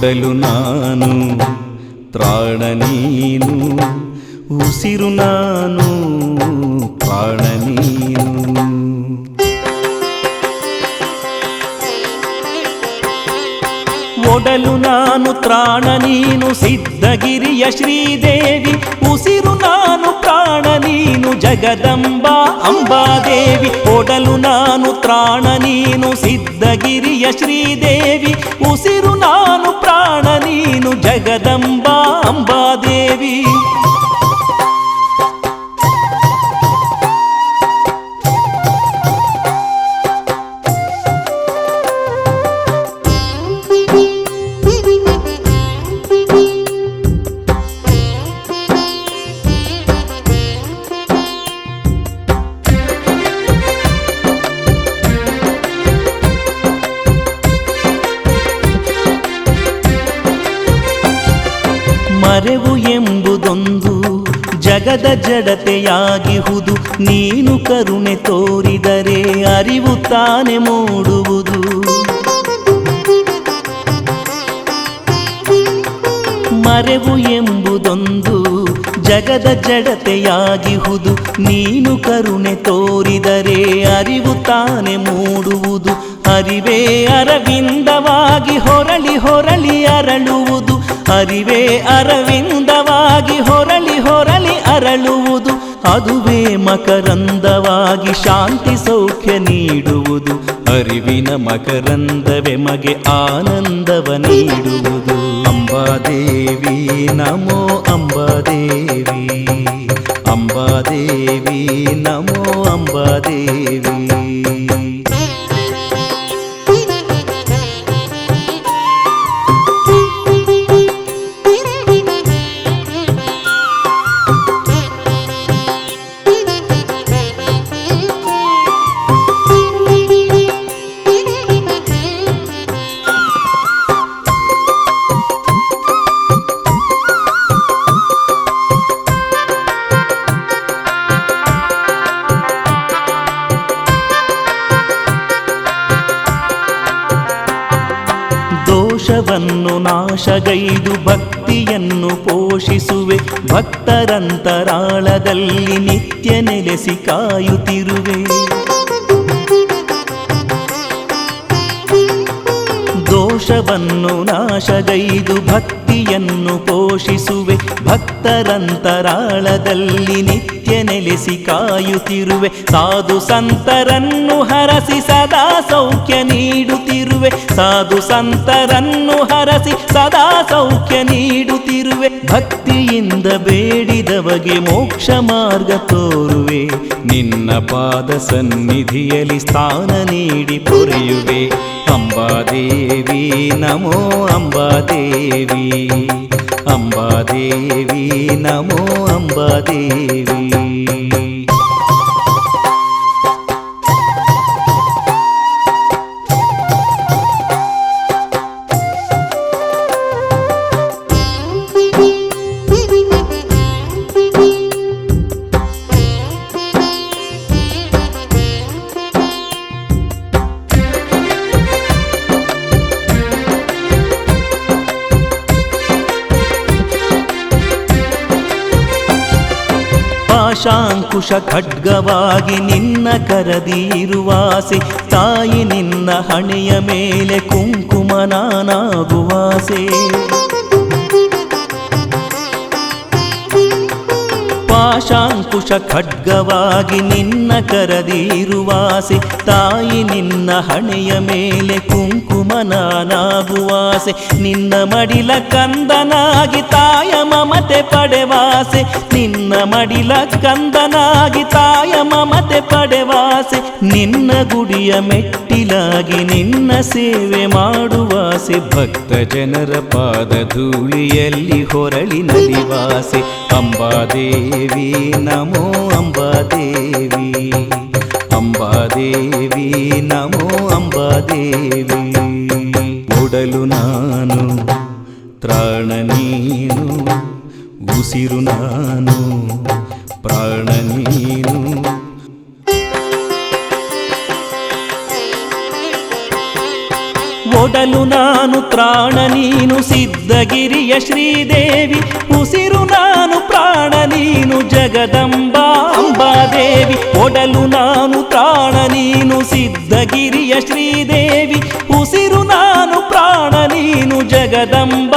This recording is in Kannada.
ಒಡಲು ನಾನು ತ್ರಾಣ ನೀನು ಉಸಿರು ನಾನು ಪ್ರಾಣ ನೀನು. ಒಡಲು ನಾನು ತ್ರಾಣ ನೀನು ಸಿದ್ಧಗಿರಿಯ ಶ್ರೀದೇವಿ, ಉಸಿರು ನಾನು ಪ್ರಾಣ ನೀನು ಜಗದಂಬಾ ಅಂಬಾದೇವಿ. ಒಡಲು ನಾನು ತ್ರಾಣ ನೀನು ಸಿದ್ಧಗಿರಿಯ ಶ್ರೀದೇವಿ, ಉಸಿರು ನಾನು ಪ್ರಾಣ ನೀನು ಜಗದಂಬಾ ಅಂಬಾದೇವಿ. ಮರೆವು ಎಂಬುದೊಂದು ಜಗದ ಜಡತೆಯಾಗಿಹುದು, ನೀನು ಕರುಣೆ ತೋರಿದರೆ ಅರಿವು ತಾನೆ ಮೂಡುವುದು. ಮರೆವು ಎಂಬುದೊಂದು ಜಗದ ಜಡತೆಯಾಗಿಹುದು, ನೀನು ಕರುಣೆ ತೋರಿದರೆ ಅರಿವು ತಾನೆ ಮೂಡುವುದು. ಅರಿವೇ ಅರವಿಂದವಾಗಿ ಹೊರಳಿ ಹೊರಳಿ ಅರಳುವುದು, ಅರಿವೇ ಅರವಿಂದವಾಗಿ ಹೊರಳಿ ಹೊರಳಿ ಅರಳುವುದು. ಅದುವೇ ಮಕರಂದವಾಗಿ ಶಾಂತಿ ಸೌಖ್ಯ ನೀಡುವುದು, ಅರಿವಿನ ಮಕರಂದವೇ ಮಗೆ ಆನಂದವ ನೀಡುವುದು. ಅಂಬಾದೇವಿ ನಮೋ ಅಂಬಾದೇವಿ, ಅಂಬಾದೇವಿ ನಮೋ ಅಂಬಾದೇವಿ. ದೋಷವನ್ನು ನಾಶಗೈದು ಭಕ್ತಿಯನ್ನು ಪೋಷಿಸುವೆ, ಭಕ್ತರಂತರಾಳದಲ್ಲಿ ನಿತ್ಯ ನೆಲೆಸಿ ಕಾಯುತ್ತಿರುವೆ. ದೋಷವನ್ನು ನಾಶಗೈದು ಭಕ್ತಿಯನ್ನು ಪೋಷಿಸುವೆ, ಭಕ್ತರಂತರಾಳದಲ್ಲಿ ನಿತ್ಯ ನೆಲೆಸಿ ಕಾಯುತ್ತಿರುವೆ. ಸಾಧು ಸಂತರನ್ನು ಹರಸಿ ಸದಾ ಸೌಖ್ಯ ನೀಡುತ್ತಿರುವೆ, ಸಾಧು ಸಂತರನ್ನು ಹರಸಿ ಸದಾ ಸೌಖ್ಯ ನೀಡುತ್ತಿರುವೆ. ಭಕ್ತಿಯಿಂದ ಬೇಡಿದವಗೆ ಮೋಕ್ಷ ಮಾರ್ಗ ತೋರುವೆ, ನಿನ್ನ ಪಾದ ಸನ್ನಿಧಿಯಲ್ಲಿ ಸ್ಥಾನ ನೀಡಿ ಪೊರೆಯುವೆ. ಅಂಬಾದೇವಿ ನಮೋ ಅಂಬಾದೇವಿ, ಅಂಬಾದೇವಿ ನಮೋ ಅಂಬಾದೇವಿ. ಪಾಶಾಂಕುಶ ಖಡ್ಗವಾಗಿ ನಿನ್ನ ಕರದಿರುವಾಸೆ, ತಾಯಿ ನಿನ್ನ ಹಣೆಯ ಮೇಲೆ ಕುಂಕುಮ ನಾನಾಗುವಾಸೆ. ಪಾಶಾಂಕುಶ ಖಡ್ಗವಾಗಿ ನಿನ್ನ ಕರದಿರುವಾಸೆ, ತಾಯಿ ನಿನ್ನ ಹಣೆಯ ಮೇಲೆ ಕುಂಕುಮ ನಾನಾಗುವಾಸೆ. ನಿನ್ನ ಮಡಿಲ ಕಂದನಾಗಿ ತಾಯ ಮಮತೆ ಪಡೆವಾಸೆ, ನಿನ್ನ ಮಡಿಲ ಕಂದನಾಗಿ ತಾಯ ಮಮತೆ ಪಡೆವಾಸೆ. ನಿನ್ನ ಗುಡಿಯ ಮೆಟ್ಟಿಲಾಗಿ ನಿನ್ನ ಸೇವೆ ಮಾಡುವಾಸೆ, ಭಕ್ತ ಜನರ ಪಾದ ಧೂಳಿಯಲ್ಲಿ ಹೊರಳಿ ನಲಿವಾಸೆ. ಅಂಬಾದೇವಿ ನಮೋ ಅಂಬಾದೇವಿ, ಅಂಬಾದೇವಿ ನಮೋ ಅಂಬಾದೇವಿ. ಒಡಲು ನಾನು ತ್ರಾಣ ನೀನು ಉಸಿರು ನಾನು ಪ್ರಾಣ ನೀನು. ಒಡಲು ನಾನು ತ್ರಾಣ ನೀನು ಸಿದ್ಧಗಿರಿಯ ಶ್ರೀದೇವಿ ಉಸಿರು ನಾನು ಪ್ರಾಣ ನೀನು ಜಗದಂಬಾ ಅಂಬಾದೇವಿ ಒಡಲು ನಾನು ತ್ರಾಣ ನೀನು ಸಿದ್ಧಗಿರಿಯ ಶ್ರೀದೇವಿ ಉಸಿರು ನಾನು ಪ್ರಾಣ ನೀನು ಜಗದಂಬಾ